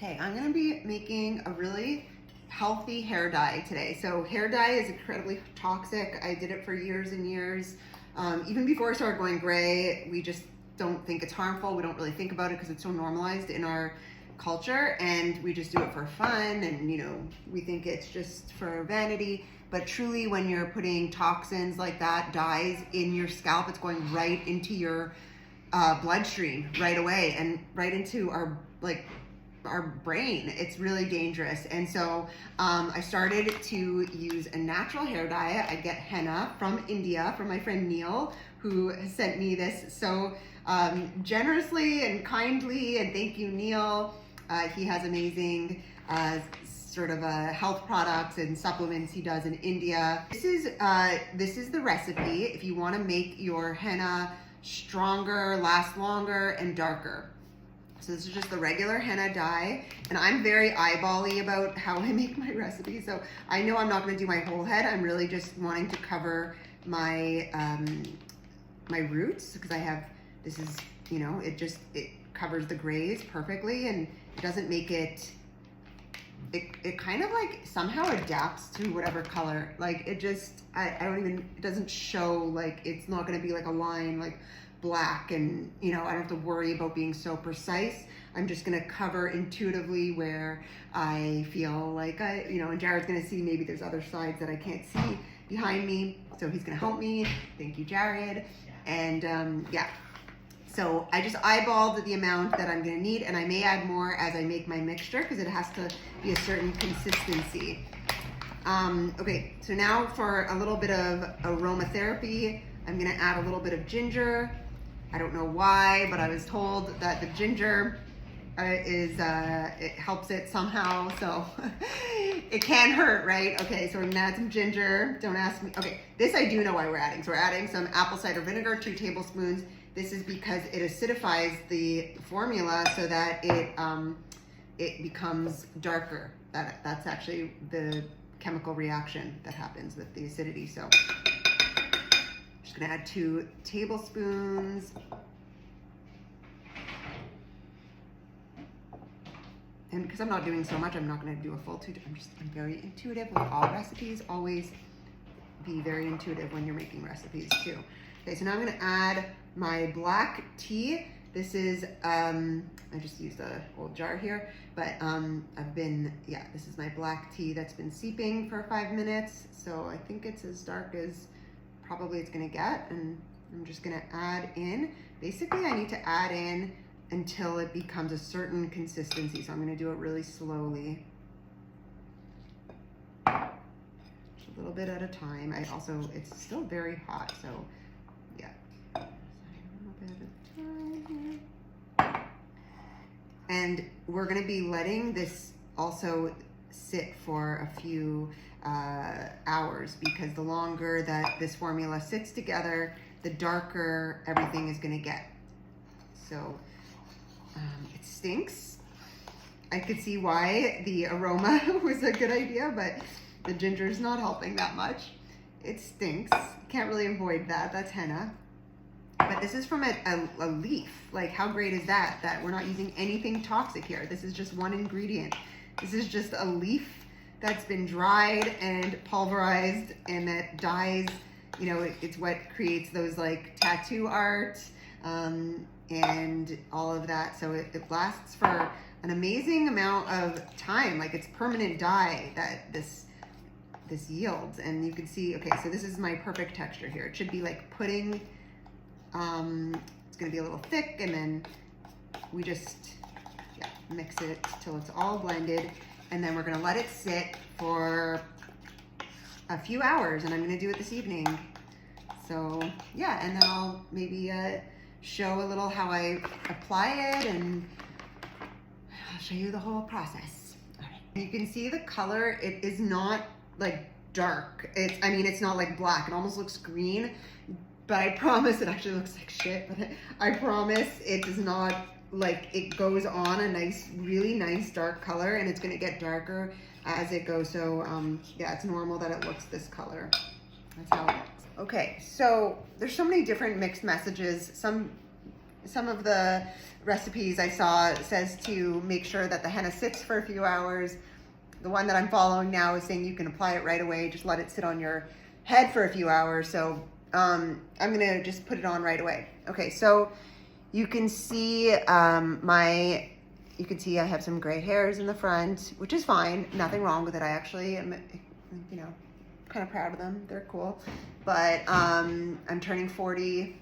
Okay, I'm gonna be making a really healthy hair dye today. So hair dye is incredibly toxic. I did it for years and years. Even before I started going gray, we just don't think it's harmful. We don't really think about it because it's so normalized in our culture, and we just do it for fun, and we think it's just for vanity. But truly, when you're putting toxins like that, dyes in your scalp, it's going right into your bloodstream right away and right into our brain. It's really dangerous. And so I started to use a natural hair dye. I get henna from India from my friend Neil, who has sent me this so generously and kindly, and thank you, Neil. He has amazing sort of health products and supplements he does in India. This is the recipe if you want to make your henna stronger, last longer, and darker. So this is just the regular henna dye, and I'm very eyeball-y about how I make my recipes. So I know I'm not going to do my whole head. I'm really just wanting to cover my my roots, because I have, this is, it covers the grays perfectly, and it doesn't make it kind of like somehow adapts to whatever color. Like it just, it doesn't show, like it's not going to be like a line like black, and I don't have to worry about being so precise. I'm just going to cover intuitively where I feel like and Jared's going to see maybe there's other sides that I can't see behind me, so he's going to help me. Thank you, Jared. And yeah, so I just eyeballed the amount that I'm going to need, and I may add more as I make my mixture because it has to be a certain consistency. Okay, so now for a little bit of aromatherapy, I'm going to add a little bit of ginger. I don't know why, but I was told that the ginger it helps it somehow, so it can hurt, right? Okay, so we're gonna add some ginger. Don't ask me. Okay, this I do know why we're adding. So we're adding some apple cider vinegar, 2 tablespoons. This is because it acidifies the formula so that it becomes darker. That's actually the chemical reaction that happens with the acidity. So just gonna add 2 tablespoons. And because I'm not doing so much, I'm not gonna do a full 2. I'm very intuitive with all recipes. Always be very intuitive when you're making recipes too. Okay, so now I'm gonna add my black tea. This is, I just used an old jar here, but this is my black tea that's been seeping for 5 minutes. So I think it's as dark as probably it's gonna get, and I'm just gonna add in. Basically, I need to add in until it becomes a certain consistency. So I'm gonna do it really slowly. Just a little bit at a time. It's still very hot, so yeah. A little bit at a time here. And we're gonna be letting this also sit for a few hours, because the longer that this formula sits together, the darker everything is gonna get. So it stinks. I could see why the aroma was a good idea, but the ginger is not helping that much. It stinks. Can't really avoid that. That's henna. But this is from a leaf. Like, how great is that? That we're not using anything toxic here. This is just one ingredient. This is just a leaf that's been dried and pulverized, and that dyes, it's what creates those like tattoo art, and all of that. So it lasts for an amazing amount of time. Like, it's permanent dye that this yields. And you can see, okay, so this is my perfect texture here. It should be like pudding. It's gonna be a little thick, and then we just mix it till it's all blended, and then we're gonna let it sit for a few hours, and I'm gonna do it this evening. So yeah, and then I'll maybe show a little how I apply it, and I'll show you the whole process. All right. You can see the color. It is not like dark. It's not like black. It almost looks green, but I promise it actually looks like shit, but I promise it does not, like, it goes on a nice, really nice dark color, and it's gonna get darker as it goes. So yeah, it's normal that it looks this color. That's how it looks. Okay, so there's so many different mixed messages. Some some of the recipes I saw says to make sure that the henna sits for a few hours. The one that I'm following now is saying you can apply it right away, just let it sit on your head for a few hours. So I'm gonna just put it on right away. Okay, so you can see you can see I have some gray hairs in the front, which is fine, nothing wrong with it. I actually am, you know, kind of proud of them, they're cool. But I'm turning 40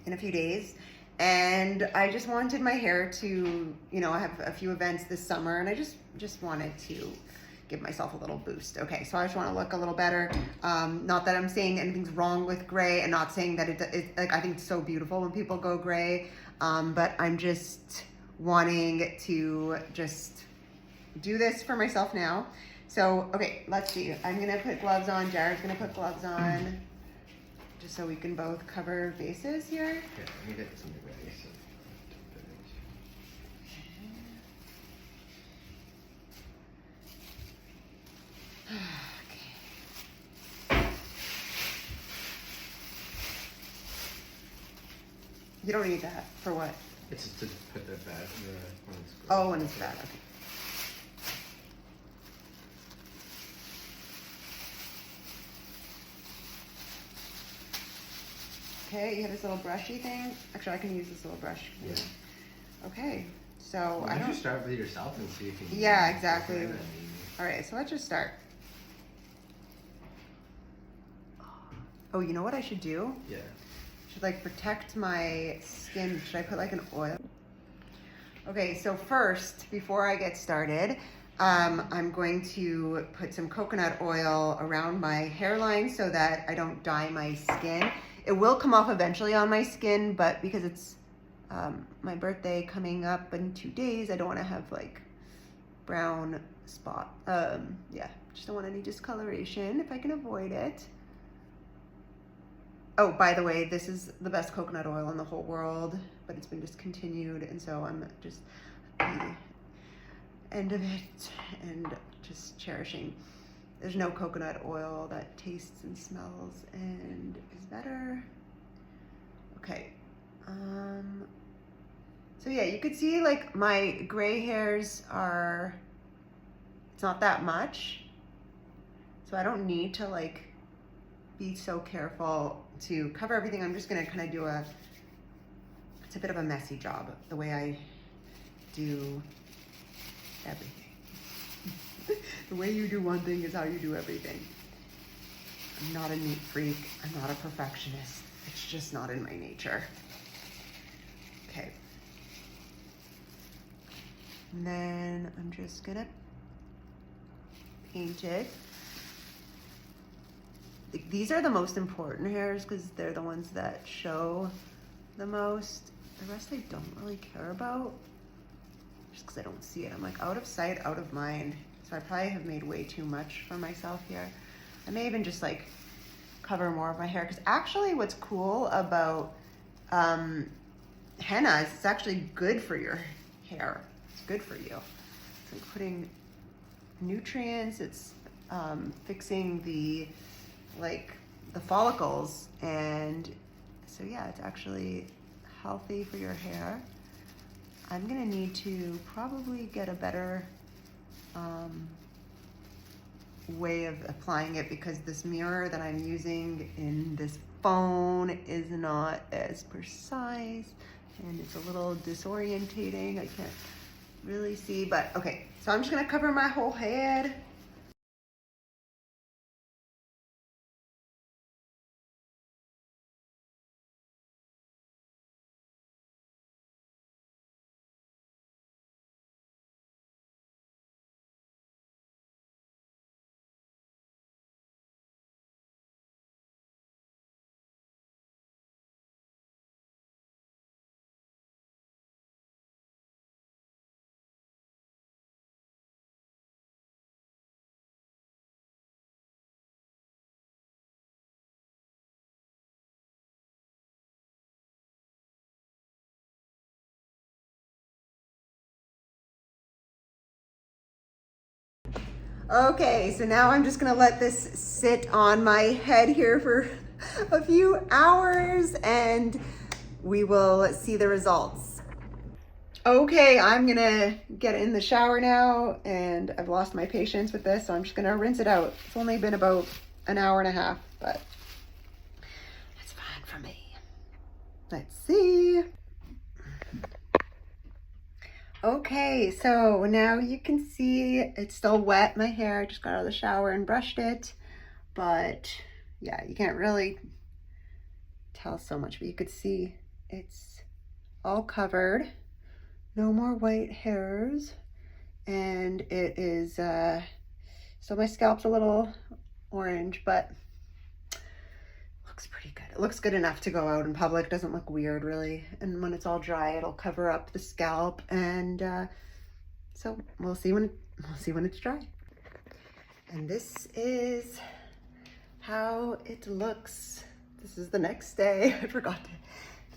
in a few days, and I just wanted my hair to, you know, I have a few events this summer, and I just wanted to give myself a little boost. Okay, so I just want to look a little better. Not that I'm saying anything's wrong with gray, and not saying that it like, I think it's so beautiful when people go gray, but I'm just wanting to just do this for myself now. So, okay, let's see. I'm gonna put gloves on, Jared's gonna put gloves on, just so we can both cover bases here. Okay, let me get something ready. So. You don't need that. For what? It's to put the bed when it's grown. Oh, when it's bad, okay. Okay, you have this little brushy thing. Actually, I can use this little brush. Yeah. Okay, so Why don't you start with yourself and see if you can. Yeah, exactly. All right, so let's just start. Oh, you know what I should do? Yeah. Should like protect my skin. Should I put like an oil? Okay, so first, before I get started, I'm going to put some coconut oil around my hairline so that I don't dye my skin. It will come off eventually on my skin, but because it's my birthday coming up in 2 days, I don't want to have like brown spot. Yeah, just don't want any discoloration if I can avoid it. Oh, by the way, this is the best coconut oil in the whole world, but it's been discontinued, and so I'm just at the end of it and just cherishing. There's no coconut oil that tastes and smells and is better. Okay. So yeah, you could see like my gray hairs are, it's not that much. So I don't need to like be so careful to cover everything. I'm just gonna kind of do it's a bit of a messy job, the way I do everything. The way you do one thing is how you do everything. I'm not a neat freak. I'm not a perfectionist. It's just not in my nature. Okay. And then I'm just gonna paint it. These are the most important hairs because they're the ones that show the most. The rest I don't really care about, just because I don't see it. I'm like out of sight, out of mind. So I probably have made way too much for myself here. I may even just like cover more of my hair, because actually what's cool about henna is it's actually good for your hair. It's good for you. It's like putting nutrients, it's fixing the follicles, and so yeah, it's actually healthy for your hair. I'm gonna need to probably get a better way of applying it, because this mirror that I'm using in this phone is not as precise and it's a little disorientating. I can't really see, but okay, so I'm just gonna cover my whole head. Okay, so now I'm just gonna let this sit on my head here for a few hours, and we will see the results. Okay, I'm gonna get in the shower now, and I've lost my patience with this, so I'm just gonna rinse it out. It's only been about an hour and a half, but it's fine for me. Let's see. Okay, so now you can see it's still wet, my hair. I just got out of the shower and brushed it, but yeah, you can't really tell so much, but you could see it's all covered. No more white hairs, and it is, so my scalp's a little orange, but looks pretty good. It looks good enough to go out in public. It doesn't look weird really, and when it's all dry, it'll cover up the scalp, and so we'll see when it's dry. And this is how it looks. This is the next day. I forgot to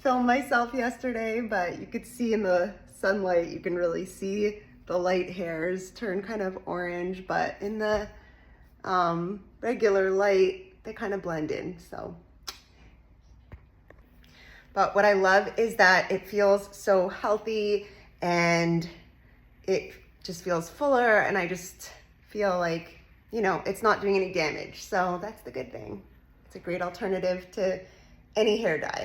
film myself yesterday, but you could see in the sunlight, you can really see the light hairs turn kind of orange, but in the regular light, they kind of blend in, so. But what I love is that it feels so healthy, and it just feels fuller, and I just feel like, you know, it's not doing any damage. So that's the good thing. It's a great alternative to any hair dye.